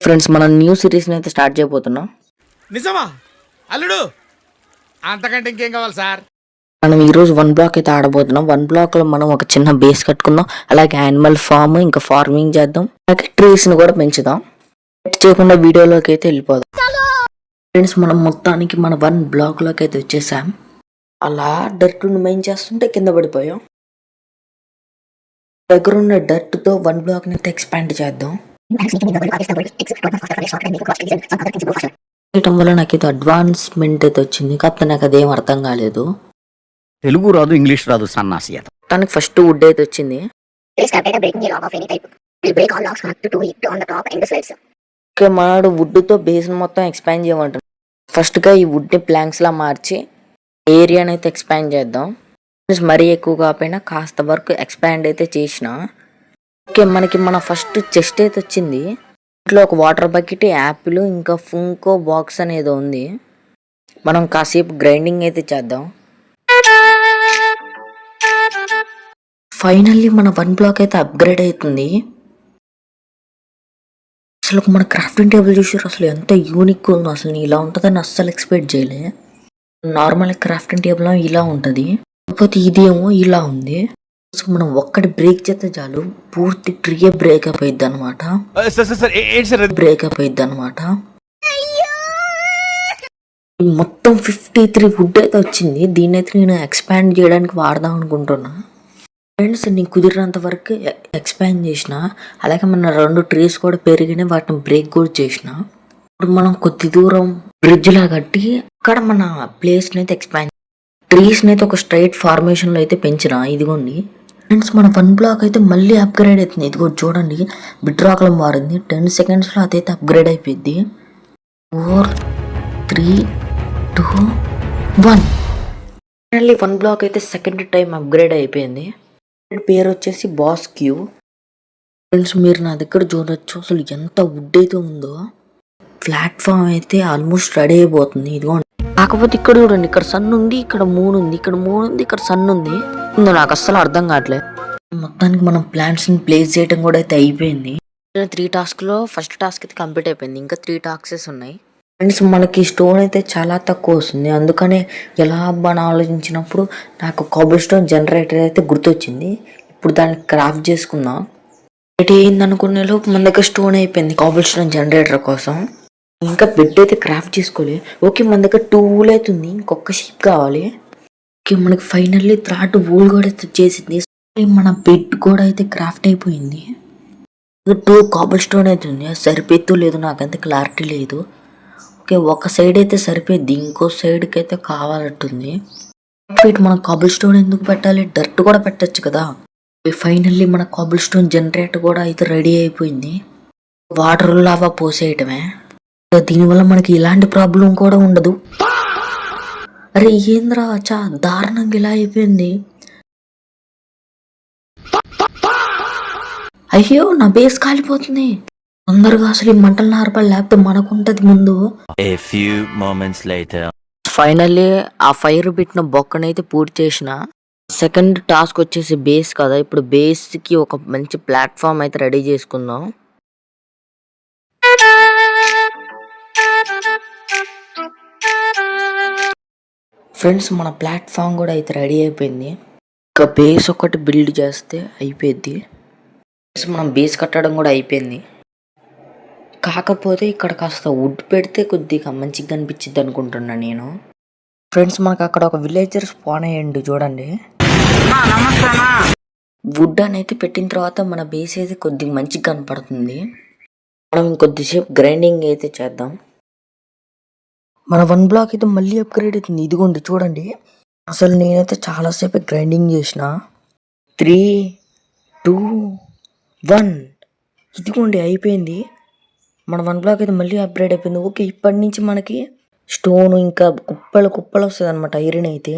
Friends మనం new సిరీస్ని అయితే start చేయబోతున్నాం. నిజమా అల్లుడు? అంతకంటే ఇంకేం కావాలి సార్? మనం ఈరోజు 1 బ్లాక్ అయితే ఆడబోతున్నాం. 1 బ్లాక్లో మనం ఒక చిన్న బేస్ కట్టుకుందాం, అలాగే యానిమల్ ఫామ్ ఇంకా ఫార్మింగ్ చేద్దాం, అలాగే ట్రీస్ని కూడా పెంచుదాం. చేయకుండా వీడియోలోకి అయితే వెళ్ళిపోదాం. ఫ్రెండ్స్ మనం మొత్తానికి మన 1 బ్లాక్లోకి అయితే వచ్చేసాం. అలా డర్ట్ను మెయిన్ చేస్తుంటే కింద పడిపోయాం. దగ్గర ఉన్న డర్ట్తో 1 బ్లాక్ని అయితే ఎక్స్పాండ్ చేద్దాం. చేయటం వల్ల నాకు ఇది అడ్వాన్స్మెంట్ అయితే వచ్చింది, కాకపోతే నాకు అదేం అర్థం కాలేదు. తెలుగు రాదు, ఇంగ్లీష్ రాదు, సన్నాసి. తనకి ఫస్ట్ వుడ్ అయితే వచ్చింది. ఓకే, మనడు వుడ్తో బేస్ మొత్తం ఎక్స్పాండ్ చేయమంటారు. ఫస్ట్గా ఈ వుడ్ని ప్లాంక్స్లా మార్చి ఏరియాని అయితే ఎక్స్పాండ్ చేద్దాం. మరీ ఎక్కువ కాకపోయినా కాస్త వరకు ఎక్స్పాండ్ అయితే చేసిన. ఓకే, మనకి మన ఫస్ట్ చెస్ట్ అయితే వచ్చింది. ఇంట్లో ఒక వాటర్ బకెట్, యాపిల్ ఇంకా ఫుంకో బాక్స్ అనేది ఉంది. మనం కాసేపు గ్రైండింగ్ అయితే చేద్దాం. ఫైనల్లీ మన 1 బ్లాక్ అయితే అప్గ్రేడ్ అవుతుంది. అసలు మన క్రాఫ్టింగ్ టేబుల్ చూసారు, అసలు ఎంత యూనిక్ ఉందో. అసలు నేను ఇలా ఉంటుందని అస్సలు ఎక్స్పెక్ట్ చేయలే. నార్మల్ క్రాఫ్టింగ్ టేబుల్ ఇలా ఉంటుంది, కాకపోతే ఇదేమో ఇలా ఉంది. సో మనం ఒక్కటి బ్రేక్ చేస్తే చాలు పూర్తి ట్రీ బ్రేకప్ అయిద్ది అనమాట. మొత్తం 53 వుడ్ అయితే వచ్చింది. దీన్ని అయితే నేను ఎక్స్పాండ్ చేయడానికి వాడదాం అనుకుంటున్నా. ఫ్రెండ్స్ నేను కుదిరినంత వరకు ఎక్స్పాండ్ చేసిన, అలాగే మన 2 ట్రీస్ కూడా పెరిగినాయి, వాటిని బ్రేక్ కూడా చేసిన. ఇప్పుడు మనం కొద్ది దూరం బ్రిడ్జ్ లా కట్టి అక్కడ మన ప్లేస్ని అయితే ఎక్స్పాండ్, ట్రీస్ని అయితే ఒక స్ట్రైట్ ఫార్మేషన్లో అయితే పెంచిన. ఇదిగోండి ఫ్రెండ్స్, మన 1 బ్లాక్ అయితే మళ్ళీ అప్గ్రేడ్ అవుతుంది. ఇదిగో చూడండి, బిడ్ రాక్లో మారింది. 10 సెకండ్స్లో అదైతే అప్గ్రేడ్ అయిపోయింది. 4 3 2 1 ఫైనల్లీ 1 బ్లాక్ అయితే సెకండ్ టైం అప్గ్రేడ్ అయిపోయింది. పేరు వచ్చేసి బాస్ క్యూ. ఫ్రెండ్స్ మీరు నా దగ్గర చూడొచ్చు, అసలు ఎంత వుడ్ అయితే ఉందో. ప్లాట్ఫామ్ అయితే ఆల్మోస్ట్ రెడీ అయిపోతుంది. ఇదిగోండి, కాకపోతే ఇక్కడ చూడండి, ఇక్కడ సన్ ఉంది, ఇక్కడ మూన్ ఉంది, ఇక్కడ మూన్ ఉంది, ఇక్కడ సన్ ఉంది. నాకు అస్సలు అర్థం కావట్లేదు. మొత్తానికి మనం ప్లాంట్స్ ని ప్లేస్ చేయడం కూడా అయితే అయిపోయింది. 3 టాస్క్లో ఫస్ట్ టాస్క్ అయితే కంప్లీట్ అయిపోయింది, ఇంకా 3 టాస్క్స్ ఉన్నాయి. ఫ్రెండ్స్ మనకి స్టోన్ అయితే చాలా తక్కువ వస్తుంది, అందుకనే ఎలా అని ఆలోచించినప్పుడు నాకు కాబుల్ స్టోన్ జనరేటర్ అయితే గుర్తొచ్చింది. ఇప్పుడు దాన్ని క్రాఫ్ట్ చేసుకుందాం. అయితే ఏందనుకునే లోపు మన దగ్గర స్టోన్ అయిపోయింది కాబుల్ స్టోన్ జనరేటర్ కోసం. ఇంకా బెడ్ అయితే క్రాఫ్ట్ చేసుకోవాలి. ఓకే, మన దగ్గర 2 వూల్ అవుతుంది, ఇంకొక షీప్ కావాలి. ఓకే, మనకి ఫైనల్లీ 3rd వూల్ కూడా అయితే వచ్చేసింది. మన బెడ్ కూడా అయితే క్రాఫ్ట్ అయిపోయింది. 2 కాబుల్ స్టోన్ అవుతుంది, సరిపోతుందో లేదో నాకంత క్లారిటీ లేదు. ఓకే, ఒక సైడ్ అయితే సరిపోద్ది, ఇంకో సైడ్కి అయితే కావాలంటుంది. మనం కాబుల్ స్టోన్ ఎందుకు పెట్టాలి, డర్ట్ కూడా పెట్టచ్చు కదా. ఫైనల్లీ మన కాబుల్ స్టోన్ జనరేటర్ కూడా అయితే రెడీ అయిపోయింది. వాటర్ లావా పోసేయటమే, దీనివల్ల మనకి ఇలాంటి ప్రాబ్లం కూడా ఉండదు. అరే ఏంద్రా చా దారుణంగా ఇలా అయిపోయింది. అయ్యో నా బేస్ కాలిపోతుంది. తొందరగా అసలు ఈ మంటలు నార్పల్ లేకపోతే మనకుంటది ముందు. ఫైనల్లీ ఆ ఫైర్ పెట్టిన బొక్కనైతే పూర్తి చేసిన. సెకండ్ టాస్క్ వచ్చేసి బేస్ కదా. ఇప్పుడు బేస్ కి ఒక మంచి ప్లాట్ఫామ్ అయితే రెడీ చేసుకుందాం. ఫ్రెండ్స్ మన ప్లాట్ఫామ్ కూడా అయితే రెడీ అయిపోయింది. ఇంకా బేస్ ఒకటి బిల్డ్ చేస్తే అయిపోయింది. మనం బేస్ కట్టడం కూడా అయిపోయింది. కాకపోతే ఇక్కడ కాస్త వుడ్ పెడితే కొద్దిగా మంచిగా కనిపించింది అనుకుంటున్నా నేను. ఫ్రెండ్స్ మనకు అక్కడ ఒక విలేజర్ స్పాన్ అయ్యండి, చూడండి. వుడ్ అనేది పెట్టిన తర్వాత మన బేస్ అయితే కొద్దిగా మంచిగా కనపడుతుంది. మనం ఇంకొద్దిసేపు గ్రైండింగ్ అయితే చేద్దాం. మన 1 బ్లాక్ అయితే మళ్ళీ అప్గ్రేడ్ అవుతుంది. ఇదిగోండి చూడండి, అసలు నేనైతే చాలాసేపు గ్రైండింగ్ చేసిన. 3 2 1 ఇదిగోండి అయిపోయింది. మన 1 బ్లాక్ అయితే మళ్ళీ అప్గ్రేడ్ అయిపోయింది. ఓకే, ఇప్పటి నుంచి మనకి స్టోన్ ఇంకా కుప్పలు కుప్పలు వస్తుంది అనమాట, ఐరన్ అయితే.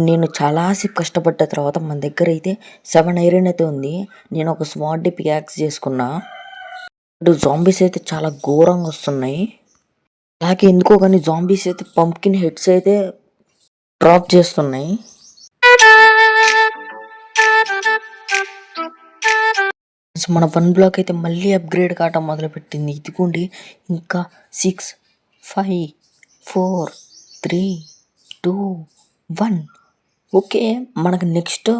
నేను చాలాసేపు కష్టపడ్డ తర్వాత మన దగ్గర అయితే 7 ఐరన్ అయితే ఉంది. నేను ఒక స్మార్ట్ పికాక్స్ చేసుకున్నా. జాంబీస్ అయితే చాలా ఘోరంగా వస్తున్నాయి. అలాగే ఎందుకో కానీ జాంబీస్ అయితే పంప్కిన్ హెడ్స్ అయితే డ్రాప్ చేస్తున్నాయి. మన 1 బ్లాక్ అయితే మళ్ళీ అప్గ్రేడ్ కావటం మొదలుపెట్టింది. ఇదిగోండి ఇంకా 6, 5, 4, 3, 2, 1. ఓకే, మనకు నెక్స్ట్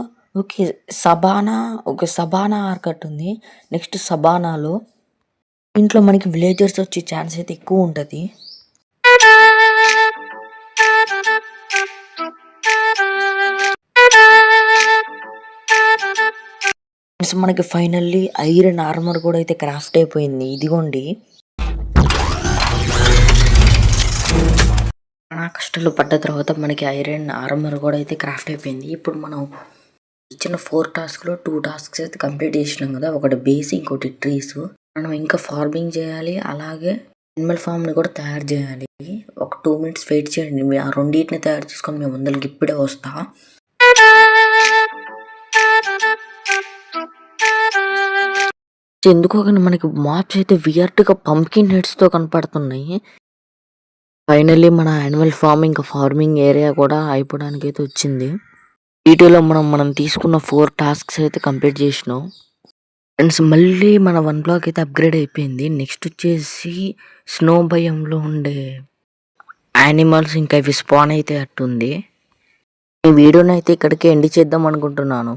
ఓకే సబానా ఆర్కట్ ఉంది. నెక్స్ట్ సబానాలో ఇంట్లో మనకి విలేజర్స్ వచ్చే ఛాన్స్ అయితే ఎక్కువ ఉంటుంది. మనకి ఫైనల్లీ ఐరన్ ఆర్మర్ కూడా అయితే క్రాఫ్ట్ అయిపోయింది. ఇదిగోండి చాలా కష్టాలు పడ్డ తర్వాత మనకి ఐరన్ ఆర్మర్ కూడా అయితే క్రాఫ్ట్ అయిపోయింది. ఇప్పుడు మనం ఇచ్చిన 4 టాస్క్లో 2 టాస్క్స్ అయితే కంప్లీట్ చేసినాం కదా, ఒకటి బేస్ ఇంకోటి ట్రీస్. మనం ఇంకా ఫార్మింగ్ చేయాలి, అలాగే యానిమల్ ఫామ్ని కూడా తయారు చేయాలి. ఒక 2 minutes వెయిట్ చేయండి, ఆ రెండింటిని తయారు చేసుకొని మేము ముందరికి ఇప్పుడే వస్తా. ఎందుకో కానీ మనకి మాప్స్ అయితే వియర్డ్గా పంప్కిన్ హెడ్స్తో కనపడుతున్నాయి. ఫైనల్లీ మన యానిమల్ ఫామ్ ఇంకా ఫార్మింగ్ ఏరియా కూడా అయిపోవడానికి అయితే వచ్చింది. వీటిలో మనం తీసుకున్న 4 టాస్క్స్ అయితే కంప్లీట్ చేసినాం ఫ్రెండ్స్. మళ్ళీ మన 1 బ్లాక్ అయితే అప్గ్రేడ్ అయిపోయింది. నెక్స్ట్ వచ్చేసి స్నో భయంలో ఉండే యానిమల్స్ ఇంకా ఇవి స్పాన్ అయితే అట్టుంది. ఈ వీడియోని అయితే ఇక్కడికి ఎండ్ చేద్దాం అనుకుంటున్నాను.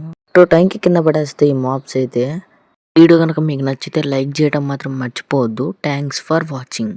టైంకి కింద పడేస్తాయి ఈ మాప్స్ అయితే. వీడియో కనుక మీకు నచ్చితే లైక్ చేయడం మాత్రం మర్చిపోవద్దు. Thanks for watching.